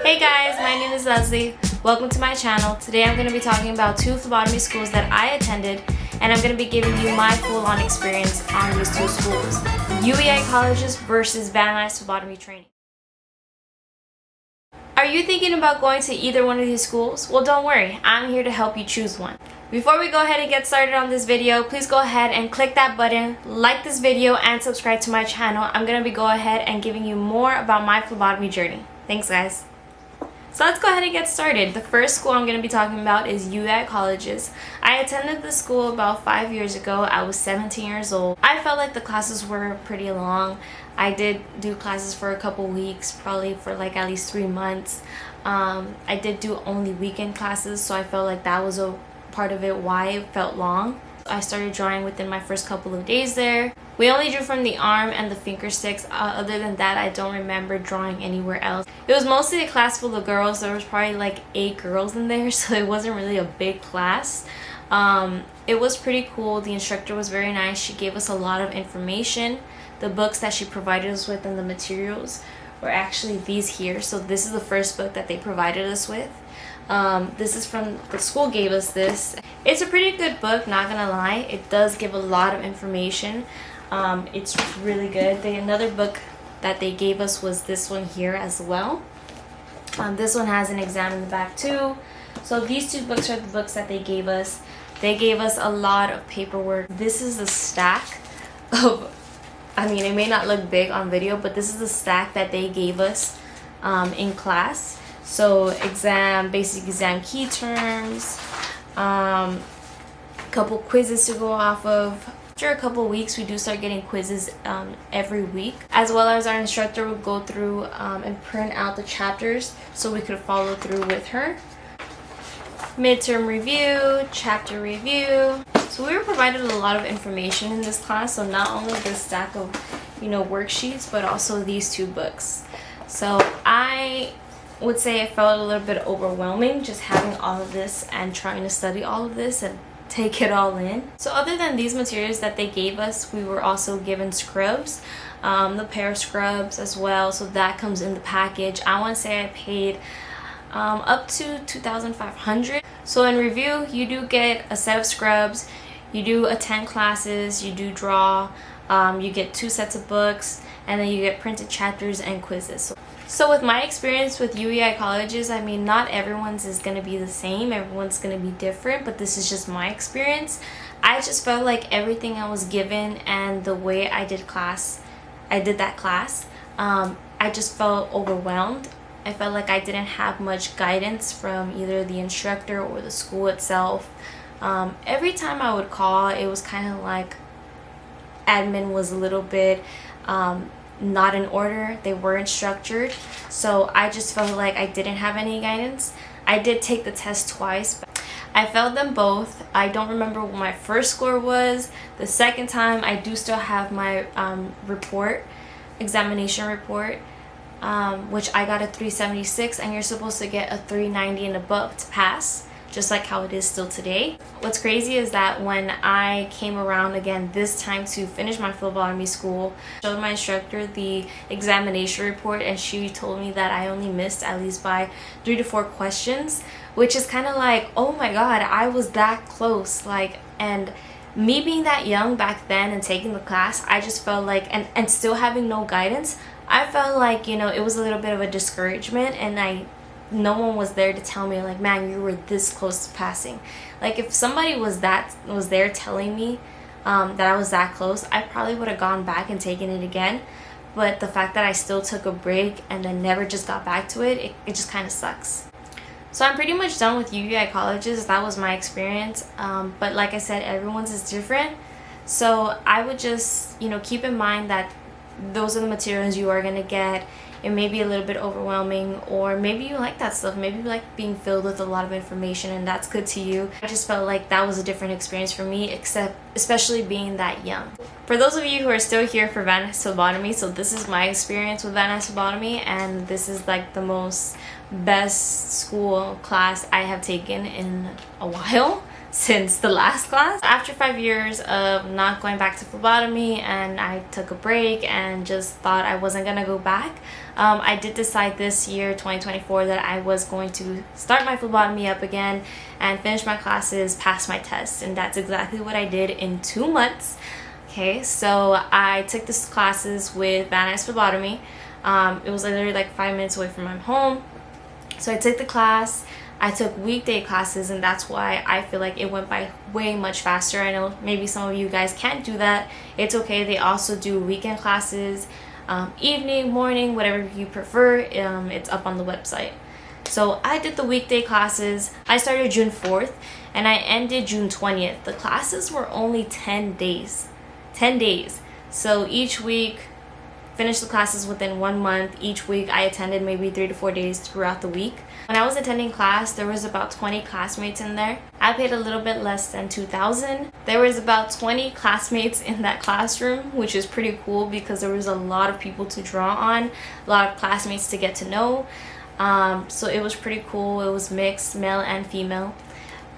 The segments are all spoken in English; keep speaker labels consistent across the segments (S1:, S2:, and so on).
S1: Hey guys, my name is Leslie. Welcome to my channel. Today I'm going to be talking about 2 phlebotomy schools that I attended, and I'm going to be giving you my full-on experience on these 2 schools. UEI colleges versus Van Nuys phlebotomy training. Are you thinking about going to either one of these schools? Well, don't worry, I'm here to help you choose one. Before we go ahead and get started on this video, please go ahead and click that button, like this video, and subscribe to my channel. I'm going to be going ahead and giving you more about my phlebotomy journey. Thanks guys. So let's go ahead and get started. The first school I'm going to be talking about is UEI colleges. I attended this school about 5 years ago. I was 17 years old. I felt like the classes were pretty long. I did do classes for a couple weeks, probably for like at least 3 months. I did do only weekend classes, so I felt like that was a part of it why it felt long. I started drawing within my first couple of days there. We only drew from the arm and the finger sticks. Other than that, I don't remember drawing anywhere else. It was mostly a class full of girls. There was probably like 8 girls in there, so it wasn't really a big class. It was pretty cool. The instructor was very nice. She gave us a lot of information. The books that she provided us with and the materials were actually these here. So this is the first book that they provided us with. This is from the school gave us this. It's a pretty good book, not gonna lie. It does give a lot of information. It's really good. Another book that they gave us was this one here as well. This one has an exam in the back too. So these 2 books are the books that they gave us. They gave us a lot of paperwork. This is the stack of, I mean, it may not look big on video, but this is the stack that they gave us in class. So basic exam key terms, couple quizzes to go off of. After a couple weeks, we do start getting quizzes every week, as well as our instructor would go through and print out the chapters so we could follow through with her. Midterm review, chapter review. So we were provided a lot of information in this class, so not only this stack of worksheets, but also these 2 books. So I would say it felt a little bit overwhelming just having all of this and trying to study all of this and take it all in. So other than these materials that they gave us, we were also given scrubs, the pair of scrubs as well, so that comes in the package. I want to say I paid up to $2,500. So in review, you do get a set of scrubs, you do attend classes, you do draw, you get 2 sets of books, and then you get printed chapters and quizzes. So with my experience with UEI colleges, I mean, not everyone's is going to be the same. Everyone's going to be different, but this is just my experience. I just felt like everything I was given and the way I did that class, I just felt overwhelmed. I felt like I didn't have much guidance from either the instructor or the school itself. Every time I would call, it was kind of like admin was a little bit not in order. They weren't structured, so I just felt like I didn't have any guidance. I did take the test twice. I failed them both. I don't remember what my first score was. The second time, I do still have my examination report, which I got a 376, and you're supposed to get a 390 and above to pass, just like how it is still today. What's crazy is that when I came around again this time to finish my phlebotomy school, I showed my instructor the examination report, and she told me that I only missed at least by 3 to 4 questions, which is kind of like, oh my god, I was that close. And me being that young back then and taking the class, I just felt like, and still having no guidance, I felt like, it was a little bit of a discouragement, and no one was there to tell me like, man, you were this close to passing. Like if somebody was there telling me that I was that close, I probably would have gone back and taken it again. But the fact that I still took a break and then never just got back to it just kind of sucks. So I'm pretty much done with UEI colleges. That was my experience, but like I said, everyone's is different. So I would just keep in mind that those are the materials you are going to get. It may be a little bit overwhelming, or maybe you like that stuff. Maybe you like being filled with a lot of information, and that's good to you. I just felt like that was a different experience for me, especially being that young. For those of you who are still here for Van Nuys phlebotomy, so this is my experience with Van Nuys phlebotomy, and this is like the best school class I have taken in a while. since the last class. After 5 years of not going back to phlebotomy, and I took a break and just thought I wasn't gonna go back, I did decide this year, 2024, that I was going to start my phlebotomy up again and finish my classes, pass my tests, and that's exactly what I did in 2 months. Okay, so I took these classes with Van Nuys Phlebotomy. It was literally like 5 minutes away from my home. So I took the class. I took weekday classes, and that's why I feel like it went by way much faster. I know maybe some of you guys can't do that. It's okay. They also do weekend classes, evening, morning, whatever you prefer. It's up on the website. So I did the weekday classes. I started June 4th and I ended June 20th. The classes were only 10 days. 10 days. So each week, finished the classes within 1 month. Each week I attended maybe 3 to 4 days throughout the week. When I was attending class, there was about 20 classmates in there. I paid a little bit less than $2,000. There was about 20 classmates in that classroom, which is pretty cool because there was a lot of people to draw on, a lot of classmates to get to know. So it was pretty cool. It was mixed, male and female.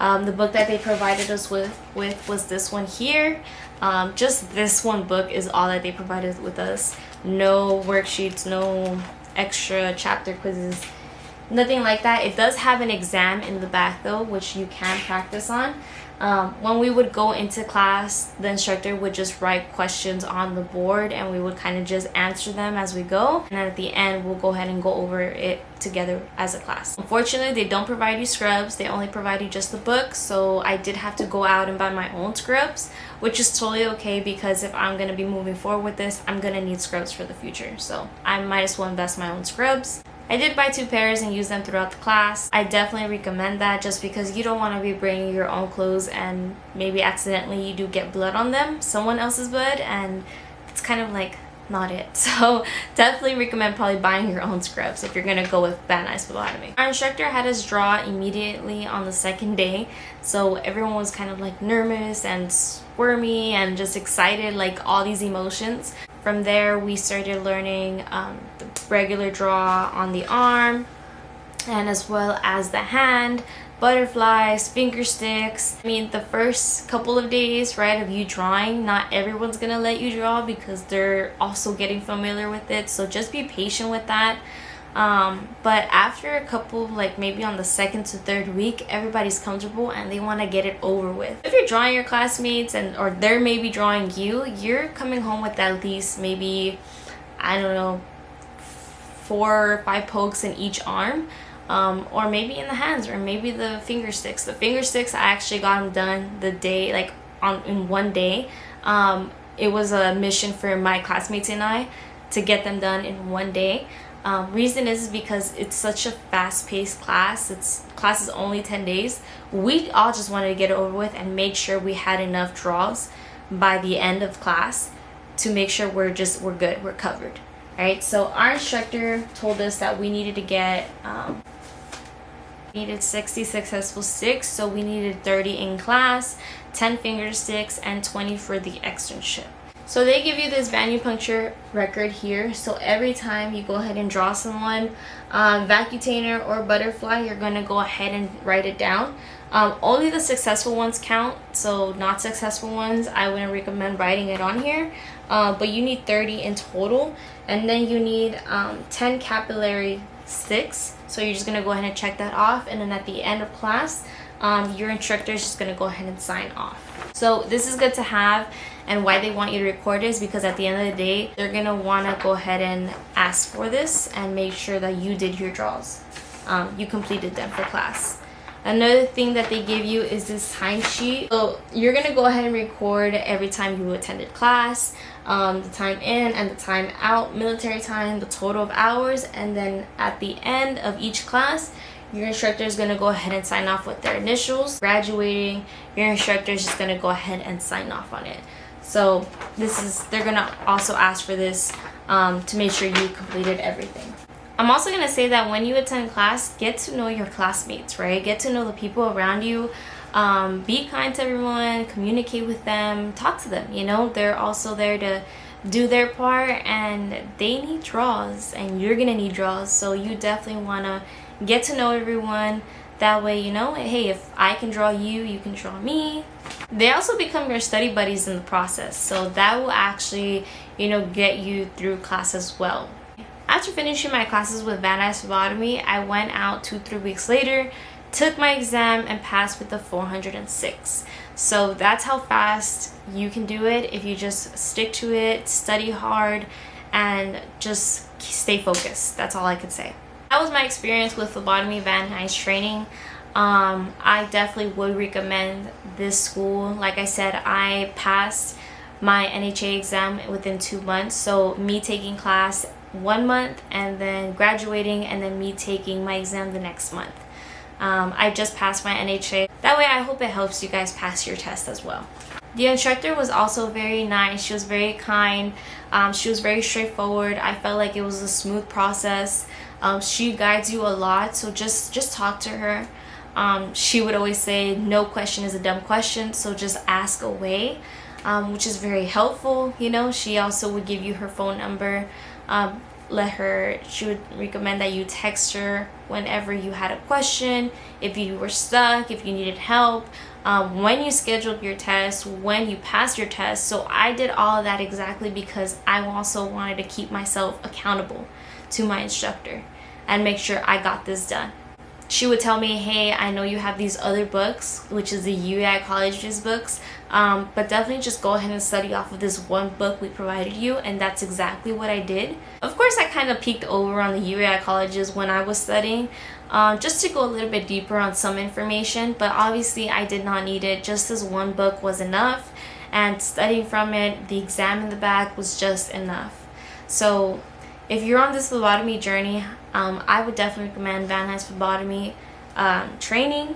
S1: The book that they provided us with was this one here. Just this one book is all that they provided with us. No worksheets, no extra chapter quizzes, nothing like that. It does have an exam in the back though, which you can practice on. When we would go into class, the instructor would just write questions on the board and we would kind of just answer them as we go. And then at the end, we'll go ahead and go over it together as a class. Unfortunately, they don't provide you scrubs. They only provide you just the book. So I did have to go out and buy my own scrubs, which is totally okay because if I'm going to be moving forward with this, I'm going to need scrubs for the future. So I might as well invest my own scrubs. I did buy 2 pairs and use them throughout the class. I definitely recommend that just because you don't want to be bringing your own clothes and maybe accidentally you do get blood on them, someone else's blood, and it's kind of like not it. So definitely recommend probably buying your own scrubs if you're going to go with Van Nuys Phlebotomy. Our instructor had us draw immediately on the second day, so everyone was kind of like nervous and squirmy and just excited, like all these emotions. From there, we started learning the regular draw on the arm and as well as the hand, butterflies, finger sticks. I mean, the first couple of days, right, of you drawing, not everyone's gonna let you draw because they're also getting familiar with it. So just be patient with that. But after a couple, like maybe on the 2nd to 3rd week, everybody's comfortable and they want to get it over with. If you're drawing your classmates or they're maybe drawing you, you're coming home with at least maybe, I don't know, 4 or 5 pokes in each arm, or maybe in the hands, or maybe the finger sticks. The finger sticks, I actually got them done the day, like in 1 day. It was a mission for my classmates and I to get them done in 1 day. Reason is because it's such a fast-paced class. Class is only 10 days. We all just wanted to get it over with and make sure we had enough draws by the end of class to make sure we're good, we're covered. All right, so our instructor told us that we needed to get 60 successful sticks, so we needed 30 in class, 10 finger sticks, and 20 for the externship. So they give you this venipuncture record here. So every time you go ahead and draw someone, vacutainer or butterfly, you're going to go ahead and write it down. Only the successful ones count. So not successful ones, I wouldn't recommend writing it on here. But you need 30 in total. And then you need 10 capillary sticks. So you're just going to go ahead and check that off. And then at the end of class, your instructor is just going to go ahead and sign off. So this is good to have, and why they want you to record is because at the end of the day, they're going to want to go ahead and ask for this and make sure that you did your draws. You completed them for class. Another thing that they give you is this timesheet. So you're going to go ahead and record every time you attended class, the time in and the time out, military time, the total of hours, and then at the end of each class, your instructor is going to go ahead and sign off with their initials. Graduating, your instructor is just going to go ahead and sign off on it. So they're going to also ask for this to make sure you completed everything. I'm also going to say that when you attend class, get to know your classmates, right? Get to know the people around you. Be kind to everyone, communicate with them, talk to them. You know, they're also there to do their part, and they need draws, and you're going to need draws. So you definitely want to get to know everyone, That way, you know, hey, if I can draw you, you can draw me. They also become your study buddies in the process, so that will actually, you know, get you through class as well. After finishing my classes with Van Nuys Phlebotomy, I went out 2-3 weeks later, took my exam, and passed with a 406. So that's how fast you can do it if you just stick to it, study hard, and just stay focused. That's all I could say. That was my experience with phlebotomy Van Nuys training. I definitely would recommend this school. Like I said, I passed my NHA exam within 2 months. So me taking class 1 month and then graduating, and then me taking my exam the next month. I just passed my NHA. That way I hope it helps you guys pass your test as well. The instructor was also very nice. She was very kind. She was very straightforward. I felt like it was a smooth process. She guides you a lot, so just talk to her. She would always say no question is a dumb question, so just ask away, which is very helpful. You know, she also would give you her phone number. She would recommend that you text her whenever you had a question, if you were stuck, if you needed help, when you scheduled your test, when you passed your test. So I did all of that exactly because I also wanted to keep myself accountable to my instructor and make sure I got this done. She would tell me, hey, I know you have these other books, which is the UAI colleges books, but definitely just go ahead and study off of this one book we provided you, and that's exactly what I did. Of course, I kind of peeked over on the UAI colleges when I was studying, just to go a little bit deeper on some information, but obviously I did not need it. Just this one book was enough, and studying from it, the exam in the back was just enough. So if you're on this phlebotomy journey, I would definitely recommend Van Nuys Phlebotomy training,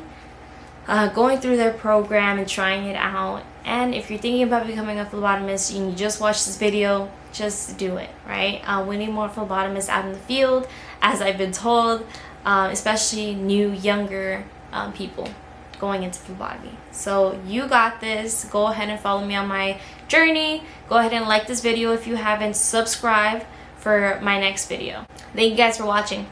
S1: going through their program and trying it out. And if you're thinking about becoming a phlebotomist and you just watched this video, just do it, right? We need more phlebotomists out in the field, as I've been told, especially new, younger people going into phlebotomy. So you got this. Go ahead and follow me on my journey. Go ahead and like this video if you haven't. Subscribe for my next video. Thank you guys for watching.